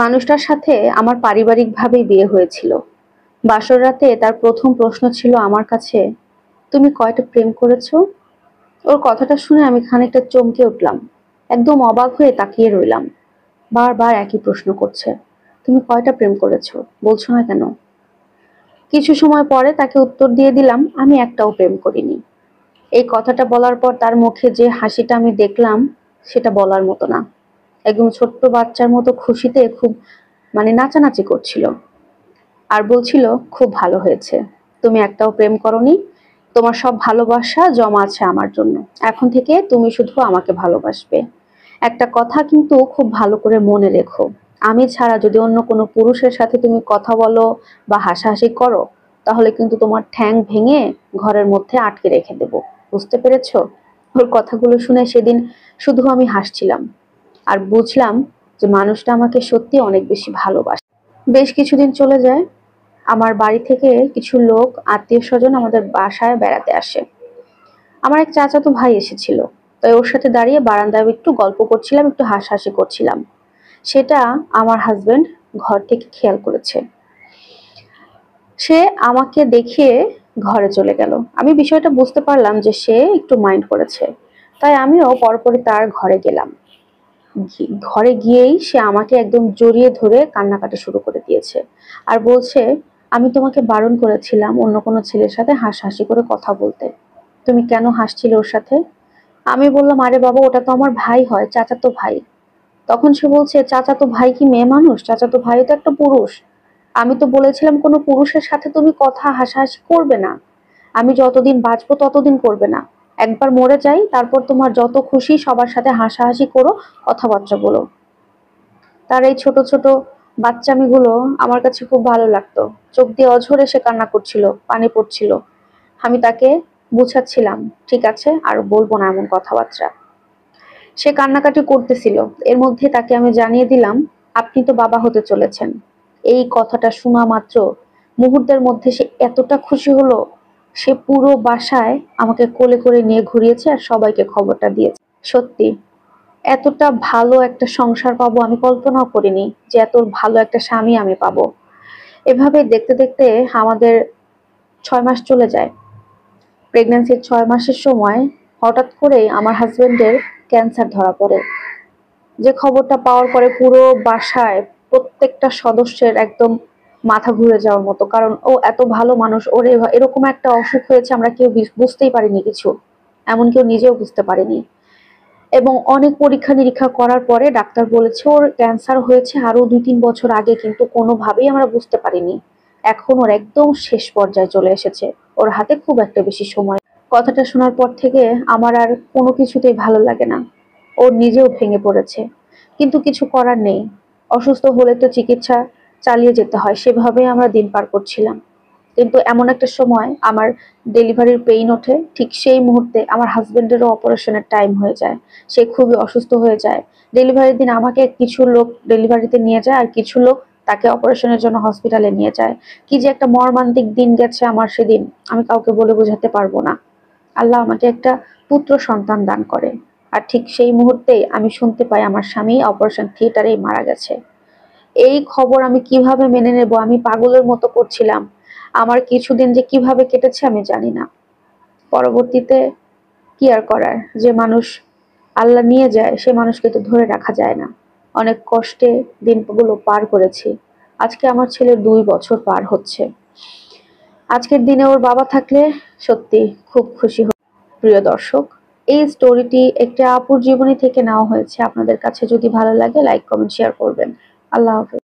মানুষটার সাথে আমার পারিবারিকভাবেই বিয়ে হয়েছিল। বাসর রাতে তার প্রথম প্রশ্ন ছিল আমার কাছে, তুমি কয়টা প্রেম করেছো? ওর কথাটা শুনে আমি খানিকটা চমকে উঠলাম। একদম অবাক হয়ে তাকিয়ে রইলাম। বারবার একই প্রশ্ন করছে, তুমি কয়টা প্রেম করেছো, বলছো না কেন? কিছু সময় পরে তাকে উত্তর দিয়ে দিলাম, আমি একটাও প্রেম করিনি। এই কথাটা বলার পর তার মুখে যে হাসিটা আমি দেখলাম, সেটা বলার মতো না। একদম ছোট্ট বাচ্চার মতো খুশিতে খুব নাচানাচি করছিল আর বলছিল, খুব ভালো হয়েছে, তুমি একটাও প্রেম করোনি, তোমার সব ভালোবাসা জমা আছে আমার জন্য, এখন থেকে তুমি শুধু আমাকে ভালোবাসবে। একটা কথা কিন্তু খুব ভালো করে মনে রেখো, আমি ছাড়া যদি অন্য কোনো পুরুষের সাথে তুমি কথা বলো বা হাসাহাসি করো, তাহলে কিন্তু তোমার ঠ্যাং ভেঙে ঘরের মধ্যে আটকে রেখে দেব, বুঝতে পেরেছো? ওর কথাগুলো শুনে সেদিন শুধু আমি হাসছিলাম আর বুঝলাম যে মানুষটা আমাকে সত্যি অনেক বেশি ভালোবাসে। বেশ কিছুদিন চলে যায়। আমার বাড়ি থেকে কিছু লোক, আত্মীয় স্বজন আমাদের বাসায় বেড়াতে আসে। আমার এক চাচাতো ভাই এসেছিল, তাই ওর সাথে দাঁড়িয়ে বারান্দায় একটু গল্প করছিলাম, একটু হাসাহাসি করছিলাম। সেটা আমার হাজবেন্ড ঘর থেকে খেয়াল করেছে। সে আমাকে দেখিয়ে ঘরে চলে গেল। আমি বিষয়টা বুঝতে পারলাম যে সে একটু মাইন্ড করেছে, তাই আমিও পরপরই তার ঘরে গেলাম। ঘরে গিয়েই সে আমাকে একদম জড়িয়ে ধরে কান্নাকাটি শুরু করে দিয়েছে আর বলছে, আমি তোমাকে বারণ করেছিলাম অন্য কোনো ছেলের সাথে হাসাহাসি করে কথা বলতে, তুমি কেন হাসছিলে ওর সাথে? আমি বললাম, আরে বাবা, ওটা তো আমার ভাই হয়, চাচাতো ভাই। তখন সে বলছে, চাচাতো ভাই কি মেয়ে মানুষ? চাচাতো ভাই তো একটা পুরুষ। আমি তো বলেছিলাম কোনো পুরুষের সাথে তুমি কথা হাসাহাসি করবে না, আমি যতদিন বাঁচবো ততদিন করবে না, একবার মরে যাই, তারপর তোমার যত খুশি সবার সাথে হাসাহাসি করো, কথাবার্তা বলো। তার এই ছোট ছোট বাচ্চামিগুলো আমার কাছে খুব ভালো লাগতো। চোখ দিয়ে অঝরে সে কান্না করছিল, পানি পড়ছিল। আমি তাকে বুঝাচ্ছিলাম, ঠিক আছে, আর বলবো না এমন কথাবার্তা। সে কান্নাকাটি করতেছিল, এর মধ্যে তাকে আমি জানিয়ে দিলাম, আপনি তো বাবা হতে চলেছেন। এই কথাটা শোনা মাত্র মুহূর্তের মধ্যে সে এতটা খুশি হলো, সে পুরো বাসায় আমাকে কোলে করে নিয়ে ঘুরিয়েছে আর সবাইকে খবরটা দিয়েছে। সত্যি এতটা ভালো একটা সংসার পাবো আমি কল্পনাও করিনি, যে এত ভালো একটা স্বামী আমি পাবো। এভাবে দেখতে দেখতে আমাদের 6 মাস চলে যায়। প্রেগন্যান্সির 6 মাসের সময় হঠাৎ করে আমার হাজবেন্ডের ক্যান্সার ধরা পড়ে। যে খবরটা পাওয়ার পরে পুরো বাসায় প্রত্যেকটা সদস্যের একদম মাথা ঘুরে যাওয়ার মতো, কারণ ও এত ভালো মানুষ, ওর এরকম একটা অসুখ হয়েছে আমরা কেউ বুঝতেই পারিনি কিছু, এমন কেউ নিজেও বুঝতে পারিনি। এবং অনেক পরীক্ষা নিরীক্ষা করার পরে ডাক্তার বলেছে ওর ক্যান্সার হয়েছে আরো 2-3 বছর আগে, কিন্তু কোনোভাবেই আমরা বুঝতে পারিনি। এখন ওর একদম শেষ পর্যায়ে চলে এসেছে, ওর হাতে খুব একটা বেশি সময়। কথাটা শোনার পর থেকে আমার আর কোনো কিছুতেই ভালো লাগে না। ওর নিজেও ভেঙে পড়েছে, কিন্তু কিছু করার নেই। অসুস্থ হলে তো চিকিৎসা চালিয়ে যেতে হয়, সেভাবেই আমরা দিন পার করছিলাম। কিন্তু এমন একটা সময় আমার ডেলিভারির পেইন ওঠে, ঠিক সেই মুহূর্তে আমার হাজবেন্ডেরও অপারেশনের টাইম হয়ে যায়। সে খুবই অসুস্থ হয়ে যায়। ডেলিভারির দিন আমাকে কিছু লোক ডেলিভারিতে নিয়ে যায় আর কিছু লোক তাকে অপারেশনের জন্য হসপিটালে নিয়ে যায়। কি যে একটা মর্মান্তিক দিন গেছে আমার সেদিন, আমি কাউকে বলে বোঝাতে পারবো না। আল্লাহ আমাকে একটা পুত্র সন্তান দান করে, আর ঠিক সেই মুহূর্তেই আমি শুনতে পাই আমার স্বামী অপারেশন থিয়েটারেই মারা গেছে। এই খবর আমি কিভাবে মেনে নেব, আমি পাগলের মতো করছিলাম। আমার কিছুদিন যে কিভাবে কেটেছে আমি জানি না। পরবর্তীতে কি আর করার, যে মানুষ আল্লাহ নিয়ে যায় সে মানুষকে তো ধরে রাখা যায় না। অনেক কষ্টে দিনগুলো পার করেছি। আজকে আমার ছেলের 2 বছর পার হচ্ছে। আজকের দিনে ওর বাবা থাকলে সত্যি খুব খুশি হব। প্রিয় দর্শক, এই স্টোরিটি একটি আপুর জীবনী থেকে নেওয়া হয়েছে। আপনাদের কাছে যদি ভালো লাগে লাইক কমেন্ট শেয়ার করবেন। আল্লাহ হাফেজ।